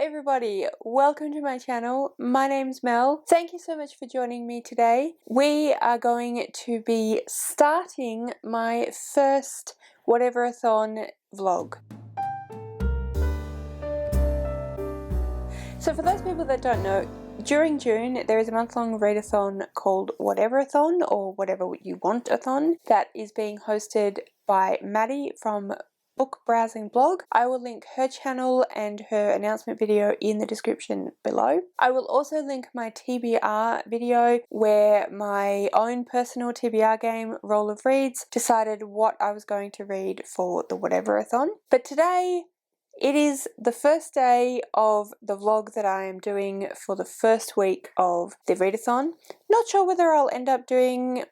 everybody, welcome to my channel. My name's Mel. Thank you so much for joining me today. We are going to be starting my first Whatever-A-Thon vlog. So for those people that don't know, during June there is a month-long readathon called Whatever-A-Thon, or Whatever You Want-A-Thon, that is being hosted by Maddie from Book Browsing Blog. I will link her channel and her announcement video in the description below. I will also link my TBR video where my own personal TBR game, Roll of Reads, decided what I was going to read for the Whatever-A-Thon. But today it is the first day of the vlog that I am doing for the first week of the readathon. Not sure whether I'll end up doing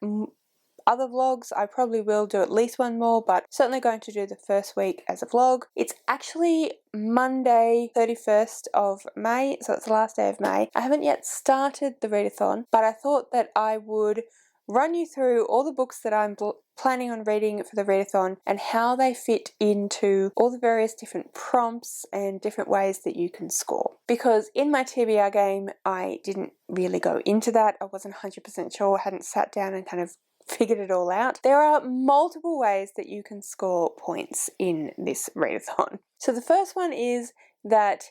other vlogs. I probably will do at least one more, but certainly going to do the first week as a vlog. It's actually Monday 31st of May, so it's the last day of May. I haven't yet started the readathon, but I thought that I would run you through all the books that I'm planning on reading for the readathon and how they fit into all the various different prompts and different ways that you can score. Because in my TBR game, I didn't really go into that. I wasn't 100% sure, I hadn't sat down and kind of figured it all out. There are multiple ways that you can score points in this readathon. So the first one is that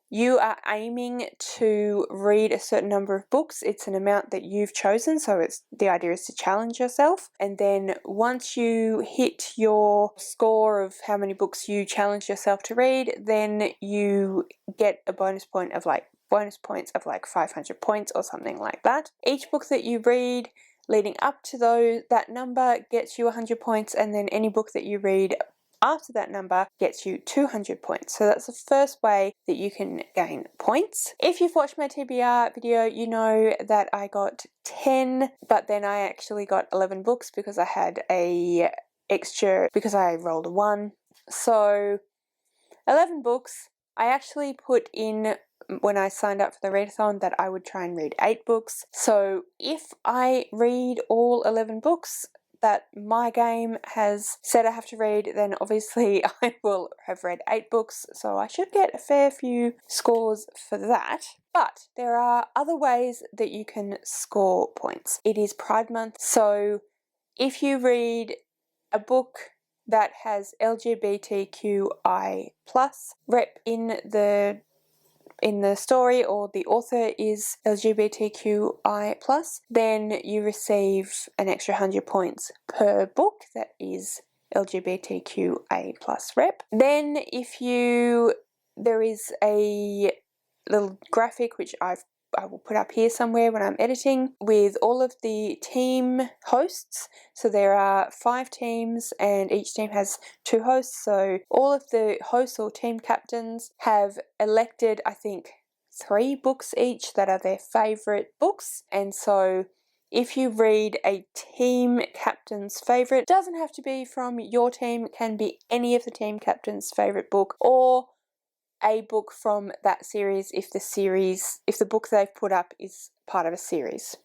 you are aiming to read a certain number of books. It's an amount that you've chosen, so the idea is to challenge yourself. And then once you hit your score of how many books you challenge yourself to read, then you get a bonus points of like 500 points or something like that. Each book that you read leading up to that number gets you 100 points, and then any book that you read after that number gets you 200 points. So that's the first way that you can gain points. If you've watched my TBR video, you know that I got 10, but then I actually got 11 books because I had a extra, because I rolled a 1. So 11 books. I actually put in, when I signed up for the readathon, that I would try and read 8 books. So if I read all 11 books that my game has said I have to read, then obviously I will have read 8 books, so I should get a fair few scores for that. But there are other ways that you can score points. It is Pride Month, so if you read a book that has LGBTQI+ rep in the story, or the author is LGBTQI+, then you receive an extra 100 points per book that is LGBTQA+ rep. Then there is a little graphic which I will put up here somewhere when I'm editing, with all of the team hosts. So there are 5 teams and each team has 2 hosts, so all of the hosts or team captains have elected, I think, 3 books each that are their favourite books. And so if you read a team captain's favourite, it doesn't have to be from your team, it can be any of the team captain's favourite book, or a book from that series if the book they've put up is part of a series.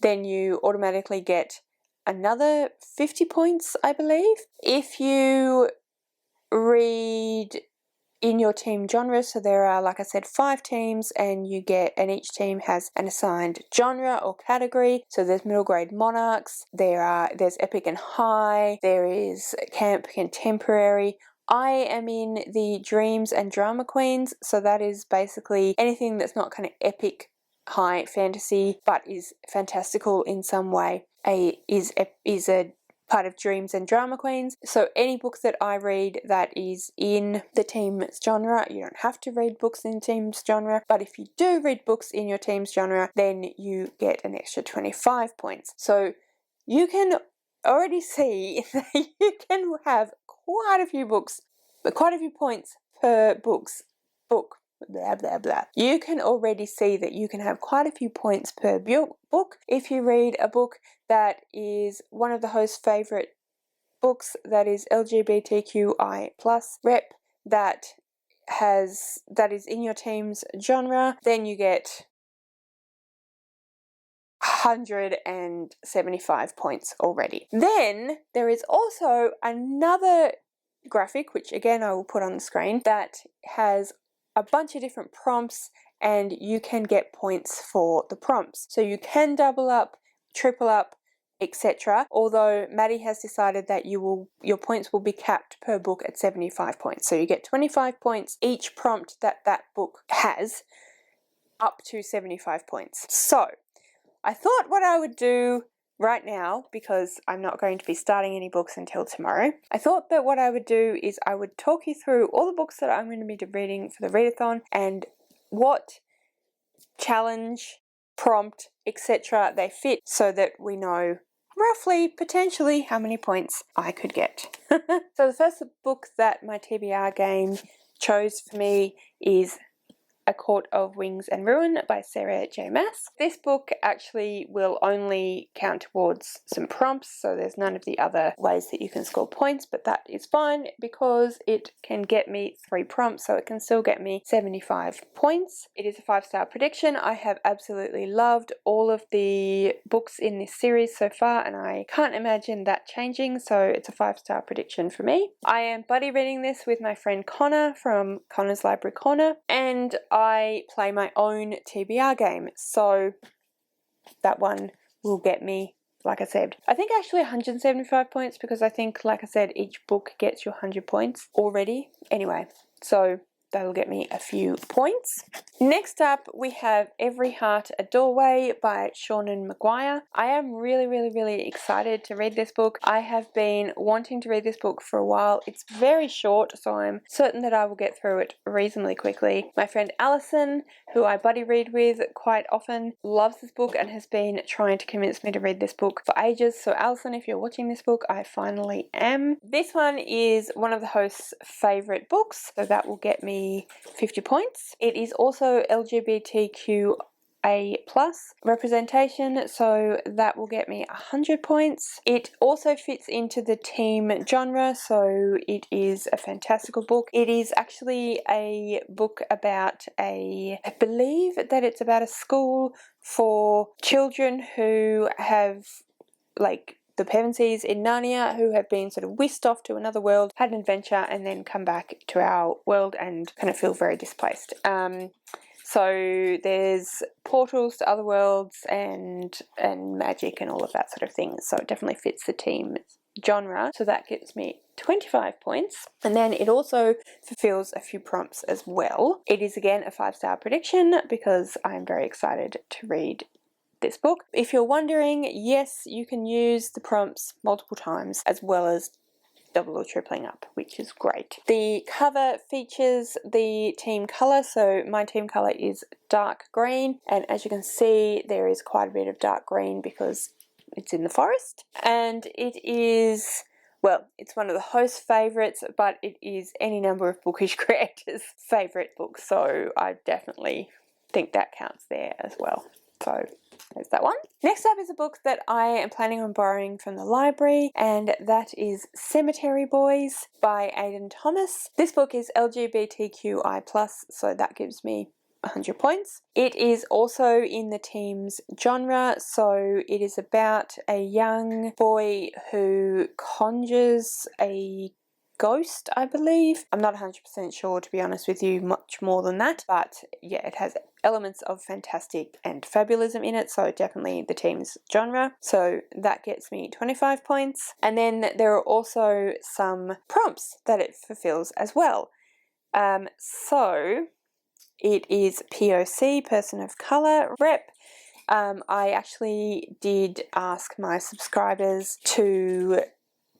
Then you automatically get another 50 points, I believe. If you read in your team genre, so there are, like I said, 5 teams, and each team has an assigned genre or category. So there's middle grade monarchs, there's epic and high, there is camp contemporary. I am in the dreams and drama queens, so that is basically anything that's not kind of epic high fantasy but is fantastical in some way is a part of dreams and drama queens. So any book that I read that is in the team's genre, you don't have to read books in team's genre, but if you do read books in your team's genre, then you get an extra 25 points. So you can already see that you can have quite a few points per book. Blah blah blah. You can already see that you can have quite a few points per book if you read a book that is one of the host's favourite books that is LGBTQI+ rep, that is in your team's genre. Then you get 175 points already. Then there is also another graphic, which again I will put on the screen, that has a bunch of different prompts and you can get points for the prompts. So you can double up, triple up, etc. Although Maddie has decided that your points will be capped per book at 75 points. So you get 25 points each prompt that book has, up to 75 points. So I thought what I would do right now, because I'm not going to be starting any books until tomorrow, I thought that what I would do is I would talk you through all the books that I'm going to be reading for the readathon and what challenge, prompt, etc. they fit, so that we know roughly, potentially, how many points I could get. So the first book that my TBR game chose for me is A Court of Wings and Ruin by Sarah J. Maas. This book actually will only count towards some prompts, so there's none of the other ways that you can score points, but that is fine because it can get me 3 prompts, so it can still get me 75 points. It is a 5-star prediction. I have absolutely loved all of the books in this series so far, and I can't imagine that changing, so it's a 5-star prediction for me. I am buddy reading this with my friend Connor from Connor's Library Corner, and I play my own TBR game, so that one will get me, like I said, I think actually 175 points, because I think, like I said, each book gets you 100 points already. Anyway, so that'll get me a few points. Next up, we have Every Heart a Doorway by Seanan McGuire. I am really excited to read this book. I have been wanting to read this book for a while. It's very short, so I'm certain that I will get through it reasonably quickly. My friend Alison, who I buddy read with quite often, loves this book and has been trying to convince me to read this book for ages. So Alison, if you're watching this book, I finally am. This one is one of the host's favourite books, so that will get me 50 points. It is also LGBTQA+ representation, so that will get me 100 points. It also fits into the teen genre, so it is a fantastical book. It is actually a book about I believe that it's about a school for children who have, like, the Pevensies in Narnia, who have been sort of whisked off to another world, had an adventure, and then come back to our world and kind of feel very displaced. So there's portals to other worlds and magic and all of that sort of thing. So it definitely fits the teen genre. So that gives me 25 points. And then it also fulfills a few prompts as well. It is again a 5-star prediction because I'm very excited to read this book. If you're wondering, yes, you can use the prompts multiple times as well as double or tripling up, which is great. The cover features the team colour, so my team colour is dark green, and as you can see there is quite a bit of dark green because it's in the forest, and it is, well, it's one of the host's favourites, but it is any number of bookish creators' favourite book, so I definitely think that counts there as well. So there's that one. Next up is a book that I am planning on borrowing from the library, and that is Cemetery Boys by Aidan Thomas. This book is LGBTQI+, so that gives me 100 points. It is also in the teens genre, so it is about a young boy who conjures a ghost, I believe. I'm not 100% sure, to be honest with you, much more than that, but yeah, it has elements of fantastic and fabulism in it, so definitely the teens genre. So that gets me 25 points. And then there are also some prompts that it fulfills as well. So it is POC, person of colour, rep. I actually did ask my subscribers to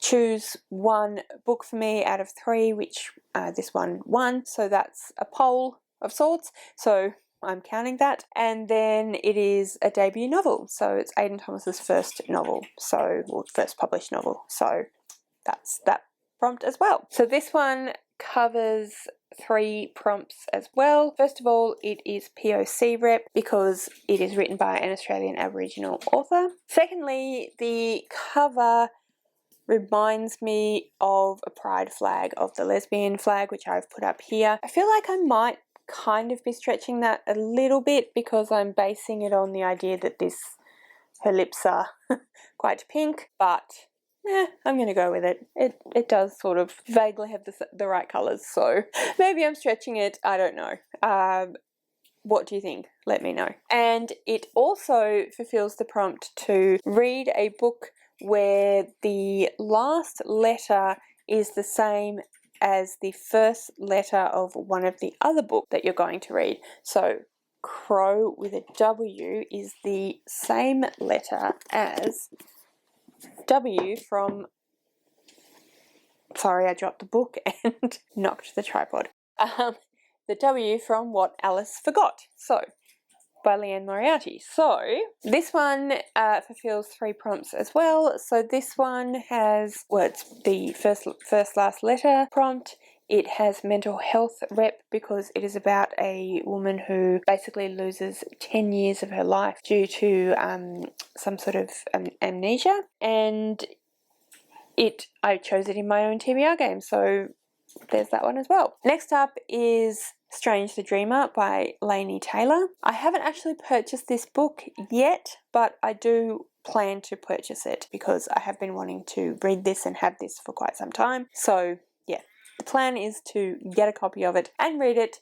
choose one book for me out of 3, which this one won, so that's a poll of sorts, so I'm counting that. And then it is a debut novel, so it's Aidan Thomas's first novel, or first published novel, so that's that prompt as well. So this one covers 3 prompts as well. First of all, it is POC rep because it is written by an Australian Aboriginal author. Secondly, the cover reminds me of a pride flag, of the lesbian flag, which I've put up here. I feel like I might kind of be stretching that a little bit because I'm basing it on the idea that her lips are quite pink, but I'm going to go with it. It does sort of vaguely have the right colours, so maybe I'm stretching it. I don't know. What do you think? Let me know. And it also fulfills the prompt to read a book where the last letter is the same as the first letter of one of the other books that you're going to read. So crow with a W is the same letter as W from... Sorry, I dropped the book and knocked the tripod. The W from What Alice Forgot. So, by Leanne Moriarty. So, this one fulfills 3 prompts as well. So this one has, well, it's the first last letter prompt. It has mental health rep because it is about a woman who basically loses 10 years of her life due to some sort of amnesia. And I chose it in my own TBR game, so there's that one as well. Next up is Strange the Dreamer by Laini Taylor. I haven't actually purchased this book yet, but I do plan to purchase it because I have been wanting to read this and have this for quite some time. So yeah, the plan is to get a copy of it and read it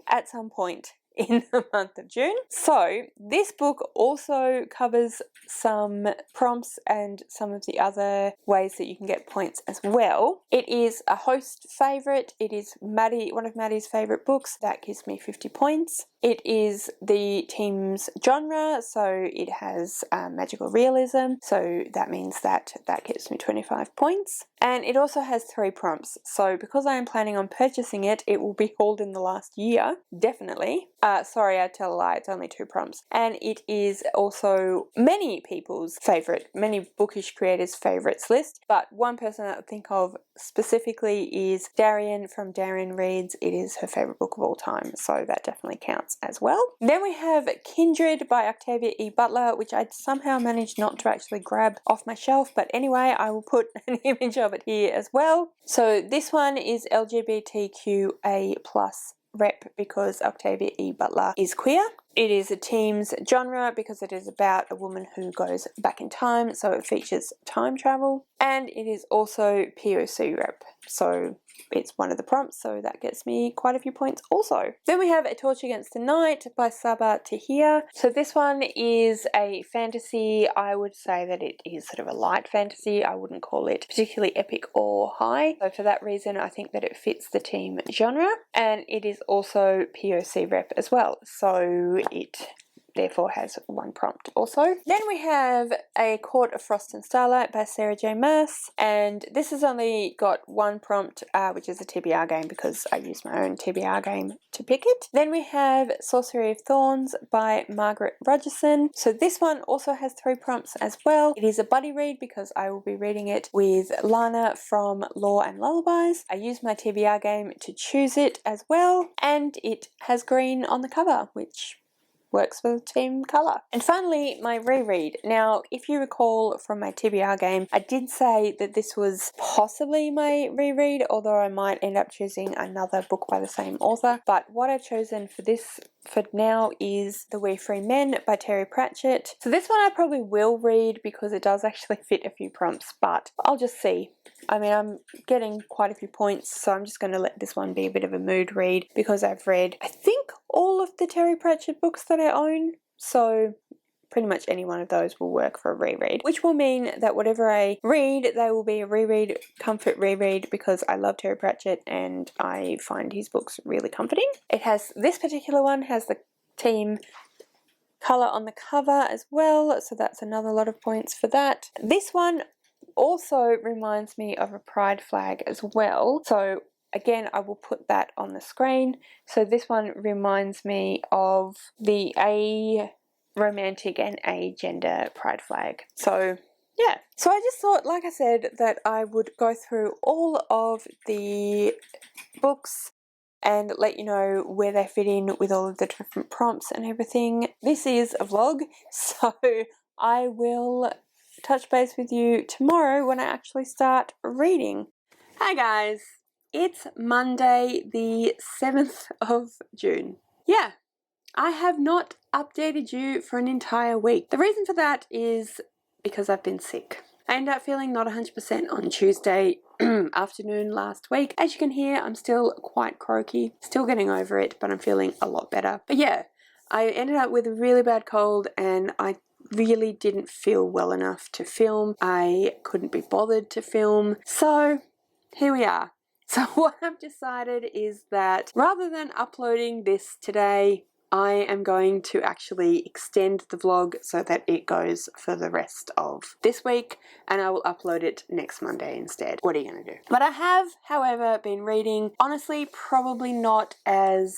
at some point in the month of June. So this book also covers some prompts and some of the other ways that you can get points as well. It is a host favourite. It is one of Maddie's favourite books. That gives me 50 points. It is the team's genre, so it has magical realism, so that means that gives me 25 points. And it also has 3 prompts, so because I am planning on purchasing it, it will be hauled in the last year, definitely. Sorry, I tell a lie, it's only 2 prompts. And it is also many people's favourite, many bookish creators' favourites list, but one person I think of specifically is Darian from Darian Reads. It is her favourite book of all time, so that definitely counts as well. Then we have Kindred by Octavia E. Butler, which I somehow managed not to actually grab off my shelf, but anyway, I will put an image of it here as well. So this one is LGBTQA+ rep because Octavia E. Butler is queer. It is a team's genre because it is about a woman who goes back in time, so it features time travel. And it is also POC rep, so it's one of the prompts, so that gets me quite a few points also. Then we have A Torch Against the Night by Sabaa Tahir. So this one is a fantasy. I would say that it is sort of a light fantasy. I wouldn't call it particularly epic or high. So for that reason, I think that it fits the team genre. And it is also POC rep as well. So it therefore has 1 prompt also. Then we have A Court of Frost and Starlight by Sarah J. Maas, and this has only got 1 prompt, which is a TBR game because I use my own TBR game to pick it. Then we have Sorcery of Thorns by Margaret Rogerson. So this one also has 3 prompts as well. It is a buddy read because I will be reading it with Lana from Lore and Lullabies. I use my TBR game to choose it as well, and it has green on the cover, which works for the team colour. And finally, my reread. Now, if you recall from my TBR game, I did say that this was possibly my reread, although I might end up choosing another book by the same author. But what I've chosen for this for now is The We Free Men by Terry Pratchett. So this one I probably will read because it does actually fit a few prompts, but I'll just see. I mean, I'm getting quite a few points, so I'm just going to let this one be a bit of a mood read because I've read, I think, all of the Terry Pratchett books that I own, so pretty much any one of those will work for a reread, which will mean that whatever I read, they will be a reread, comfort reread, because I love Terry Pratchett and I find his books really comforting. It has, this particular one has the team colour on the cover as well, so that's another lot of points for that. This one also reminds me of a pride flag as well, so again I will put that on the screen. So this one reminds me of the romantic and agender pride flag. So yeah, so I just thought, like I said, that I would go through all of the books and let you know where they fit in with all of the different prompts and everything. This is a vlog, so I will touch base with you tomorrow when I actually start reading. Hi guys, it's Monday the 7th of June. Yeah, I have not updated you for an entire week. The reason for that is because I've been sick. I ended up feeling not 100% on Tuesday afternoon last week. As you can hear, I'm still quite croaky, still getting over it, but I'm feeling a lot better. But yeah, I ended up with a really bad cold and I really didn't feel well enough to film. I couldn't be bothered to film. So here we are. So what I've decided is that rather than uploading this today, I am going to actually extend the vlog so that it goes for the rest of this week, and I will upload it next Monday instead. What are you going to do? But I have, however, been reading, honestly, probably not as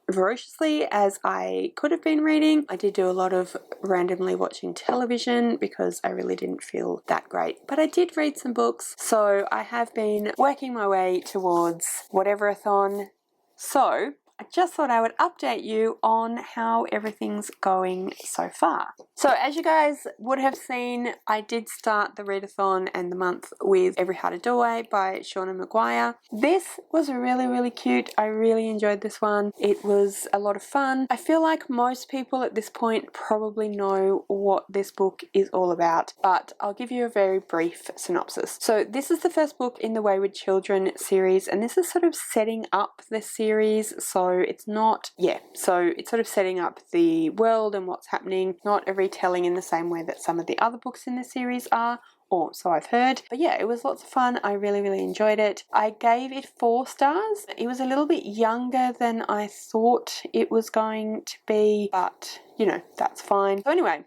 voraciously as I could have been reading. I did do a lot of randomly watching television because I really didn't feel that great. But I did read some books, so I have been working my way towards Whatever-A-Thon. So I just thought I would update you on how everything's going so far. So as you guys would have seen, I did start the readathon and the month with Every Heart a Doorway by Shauna Maguire. This was really, really cute. I really enjoyed this one. It was a lot of fun. I feel like most people at this point probably know what this book is all about, but I'll give you a very brief synopsis. So this is the first book in the Wayward Children series, and this is sort of setting up the series. So it's not, so it's sort of setting up the world and what's happening, not a retelling in the same way that some of the other books in the series are, or so I've heard. But yeah, it was lots of fun. I really, really enjoyed it. I gave it 4 stars. It was a little bit younger than I thought it was going to be, but you know, that's fine. So anyway,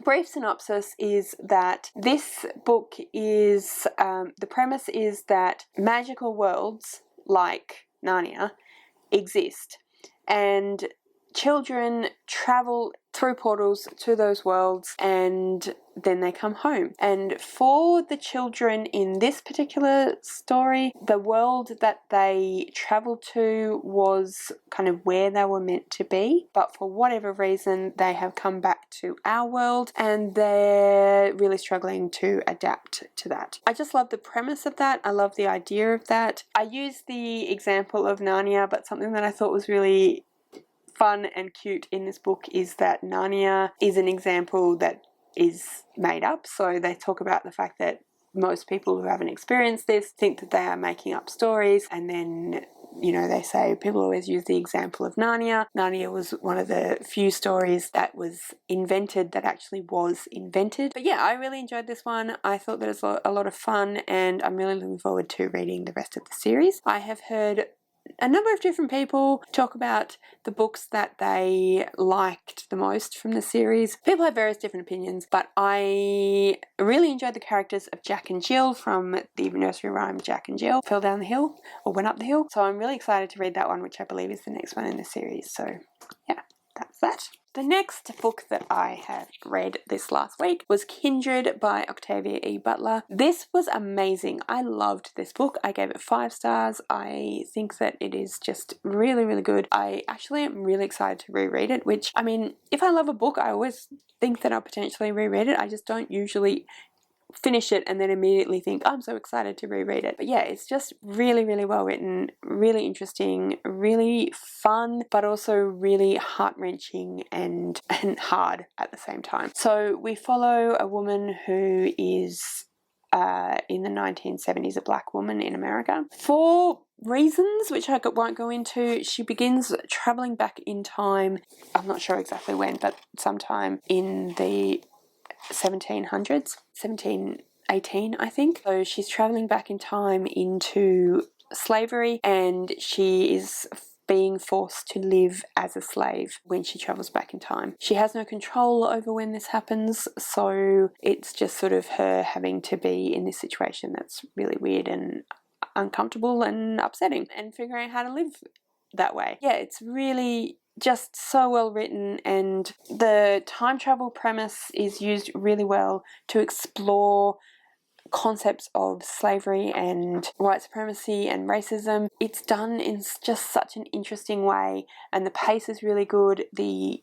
brief synopsis is that this book is, the premise is that magical worlds like Narnia exist, and children travel through portals to those worlds and then they come home. And for the children in this particular story, the world that they traveled to was kind of where they were meant to be, but for whatever reason they have come back to our world and they're really struggling to adapt to that. I just love the premise of that. I love the idea of that. I used the example of Narnia, but something that I thought was really fun and cute in this book is that Narnia is an example that is made up. So they talk about the fact that most people who haven't experienced this think that they are making up stories, and then, you know, they say people always use the example of Narnia. Narnia was one of the few stories that was invented that actually was invented. But yeah, I really enjoyed this one. I thought that it was a lot of fun, and I'm really looking forward to reading the rest of the series. I have heard a number of different people talk about the books that they liked the most from the series. People have various different opinions, but I really enjoyed the characters of Jack and Jill from the nursery rhyme Jack and Jill Fell Down the Hill or Went Up the Hill. So I'm really excited to read that one, which I believe is the next one in the series. So yeah, that's that. The next book that I have read this last week was Kindred by Octavia E. Butler. This was amazing. I loved this book. I gave it 5 stars. I think that it is just really, really good. I actually am really excited to reread it, which, I mean, if I love a book, I always think that I'll potentially reread it. I just don't usually finish it and then immediately think, oh, I'm so excited to reread it. But yeah, it's just really, really well written, really interesting, really fun, but also really heart-wrenching and hard at the same time. So we follow a woman who is in the 1970s, a black woman in America. For reasons which I won't go into, she begins traveling back in time. I'm not sure exactly when, but sometime in the 1700s, 1718, I think. So she's traveling back in time into slavery, and she is being forced to live as a slave when she travels back in time. She has no control over when this happens, so it's just sort of her having to be in this situation that's really weird and uncomfortable and upsetting, and figuring out how to live that way. Yeah, it's really just so well written, and the time travel premise is used really well to explore concepts of slavery and white supremacy and racism. It's done in just such an interesting way, and the pace is really good. The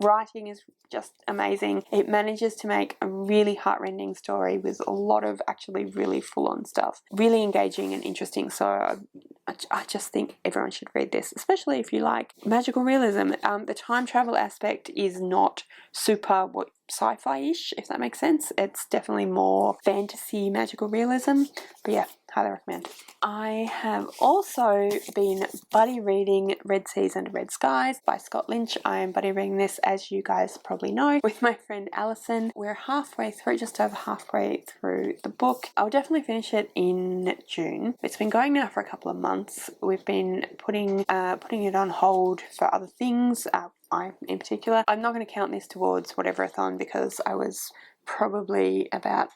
writing is just amazing. It manages to make a really heartrending story with a lot of actually really full-on stuff. Really engaging and interesting. So I just think everyone should read this, especially if you like magical realism. The time travel aspect is not super sci-fi-ish, if that makes sense. It's definitely more fantasy magical realism. But yeah, highly recommend. I have also been buddy reading Red Seas Under Red Skies by Scott Lynch. I am buddy reading this, as you guys probably know, with my friend Alison. We're halfway through, just over halfway through the book. I'll definitely finish it in June. It's been going now for a couple of months. We've been putting it on hold for other things. I, in particular, I'm not going to count this towards Whatever-A-Thon because I was probably about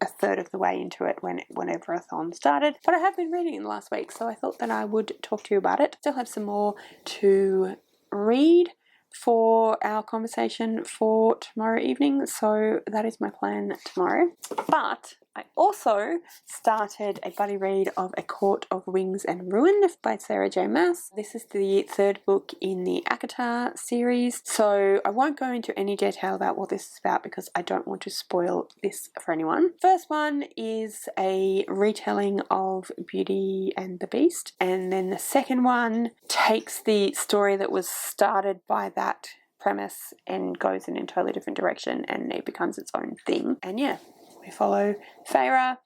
a third of the way into it when Whatever-A-Thon started, but I have been reading in the last week, so I thought that I would talk to you about it. Still have some more to read for our conversation for tomorrow evening, so that is my plan tomorrow. But I also started a buddy read of A Court of Wings and Ruin by Sarah J. Maas. This is the third book in the ACOTAR series, so I won't go into any detail about what this is about because I don't want to spoil this for anyone. First one is a retelling of Beauty and the Beast, and then the second one takes the story that was started by that premise and goes in a totally different direction, and it becomes its own thing. And yeah, we follow Feyre,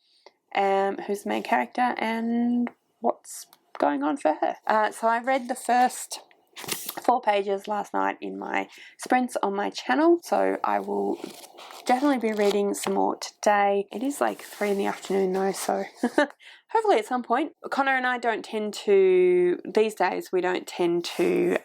who's the main character, and what's going on for her. So I read the first 4 pages last night in my sprints on my channel, so I will definitely be reading some more today. It is like 3 in the afternoon though, so hopefully at some point. Connor and I don't tend to, these days, we don't tend to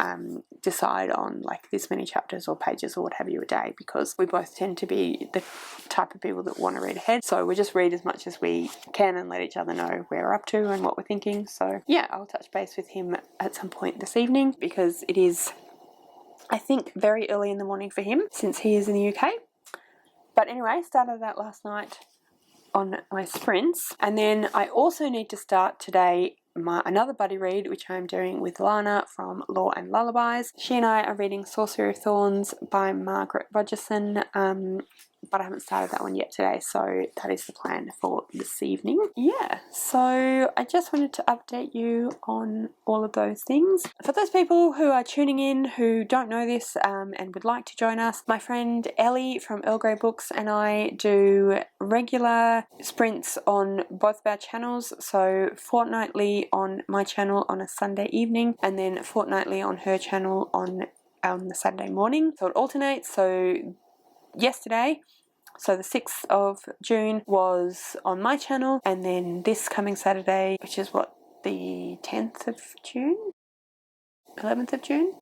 decide on like this many chapters or pages or what have you a day, because we both tend to be the type of people that want to read ahead. So we just read as much as we can and let each other know where we're up to and what we're thinking. So yeah, I'll touch base with him at some point this evening because it is, I think, very early in the morning for him since he is in the UK. But anyway, started that last night on my sprints, and then I also need to start today another buddy read, which I'm doing with Lana from Law and Lullabies. She and I are reading Sorcery of Thorns by Margaret Rogerson, but I haven't started that one yet today, so that is the plan for this evening. Yeah, so I just wanted to update you on all of those things. For those people who are tuning in who don't know this and would like to join us, my friend Ellie from Earl Grey Books and I do regular sprints on both of our channels, so fortnightly on my channel on a Sunday evening, and then fortnightly on her channel on the Saturday morning. So it alternates. So yesterday, so the 6th of June, was on my channel, and then this coming Saturday, which is what, the 10th of June? 11th of June?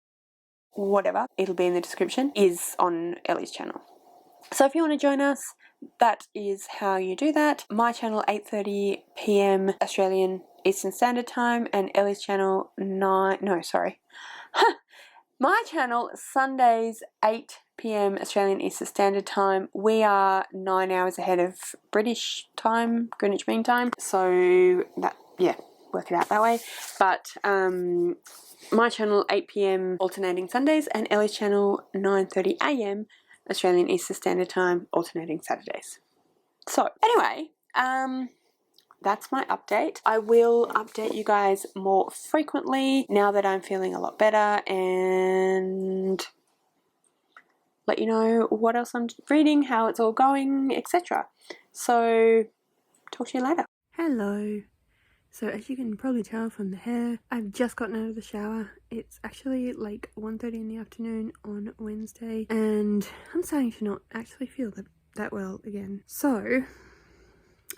Whatever, it'll be in the description, is on Ellie's channel. So if you want to join us, that is how you do that. My channel 8:30 p.m. Australian Eastern Standard Time, and Ellie's channel my channel Sundays 8 p.m. Australian Eastern Standard Time. We are 9 hours ahead of British time, Greenwich Mean Time. So that, yeah, work it out that way. But my channel 8 p.m. alternating Sundays, and Ellie's channel 9:30 a.m. Australian Eastern Standard Time alternating Saturdays. So anyway, that's my update. I will update you guys more frequently now that I'm feeling a lot better, and let you know what else I'm reading, how it's all going, etc. So talk to you later. Hello. So as you can probably tell from the hair, I've just gotten out of the shower. It's actually like 1:30 in the afternoon on Wednesday, and I'm starting to not actually feel that well again. So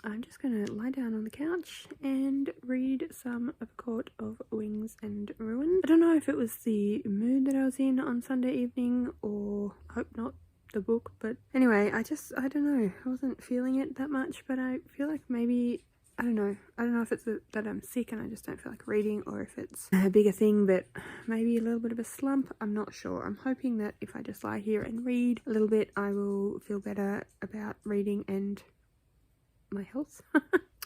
I'm just going to lie down on the couch and read some of Court of Wings and Ruin. I don't know if it was the mood that I was in on Sunday evening, or I hope not the book, but anyway, I don't know. I wasn't feeling it that much, but I feel like maybe, I don't know if it's that I'm sick and I just don't feel like reading, or if it's a bigger thing, but maybe a little bit of a slump. I'm not sure. I'm hoping that if I just lie here and read a little bit, I will feel better about reading and my health.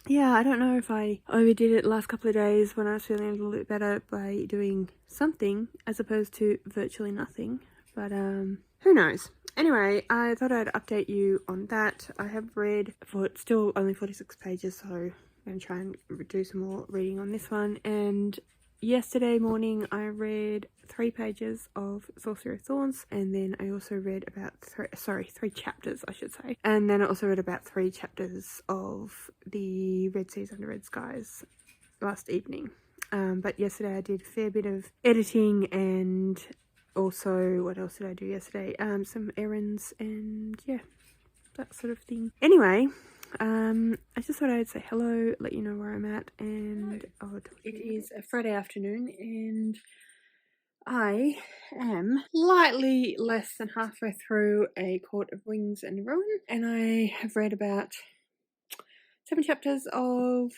Yeah, I don't know if I overdid it the last couple of days when I was feeling a little bit better by doing something as opposed to virtually nothing, but who knows. Anyway, I thought I'd update you on that. I have read, for it's still only 46 pages, so I'm going to try and do some more reading on this one. And yesterday morning I read 3 pages of Sorcery of Thorns, and then I also read about 3 chapters, I should say. And then I also read about 3 chapters of the Red Seas Under Red Skies last evening. But yesterday I did a fair bit of editing, and also, what else did I do yesterday? Some errands and yeah, that sort of thing. Anyway, I just thought I'd say hello, let you know where I'm at, and it is a Friday afternoon, and I am slightly less than halfway through A Court of Wings and Ruin, and I have read about 7 chapters of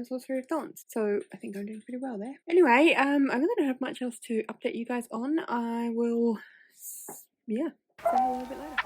Sorcery of Thorns, so I think I'm doing pretty well there. Anyway, I really don't have much else to update you guys on. I will, yeah, say hello a little bit later.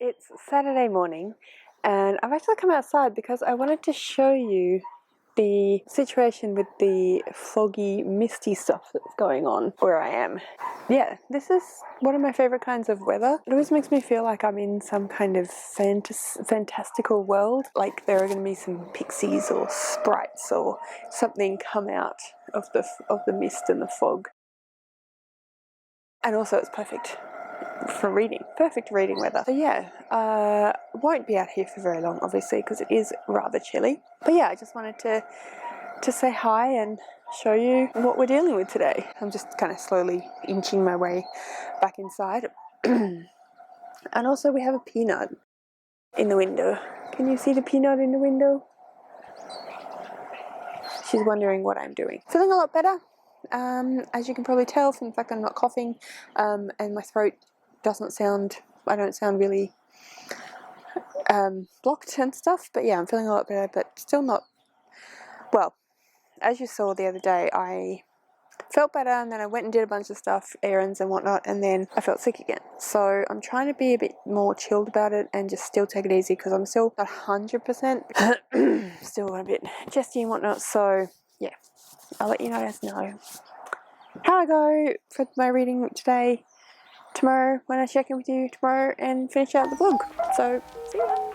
It's Saturday morning, and I've actually come outside because I wanted to show you the situation with the foggy, misty stuff that's going on where I am. Yeah, this is one of my favourite kinds of weather. It always makes me feel like I'm in some kind of fantastical world, like there are going to be some pixies or sprites or something come out of the mist and the fog. And also it's perfect for reading. Perfect reading weather. So yeah, won't be out here for very long, obviously, because it is rather chilly. But yeah, I just wanted to say hi and show you what we're dealing with today. I'm just kind of slowly inching my way back inside. And also we have a peanut in the window. Can you see the peanut in the window? She's wondering what I'm doing. Feeling a lot better. As you can probably tell from the fact that I'm not coughing, and my throat doesn't sound, I don't sound really blocked and stuff, but yeah, I'm feeling a lot better, but still not, well, as you saw the other day, I felt better and then I went and did a bunch of stuff, errands and whatnot, and then I felt sick again. So I'm trying to be a bit more chilled about it and just still take it easy, because I'm still not 100%, still a bit chesty and whatnot, so yeah, I'll let you guys know how I go for my reading today, tomorrow, when I check in with you tomorrow and finish out the vlog. So, see ya!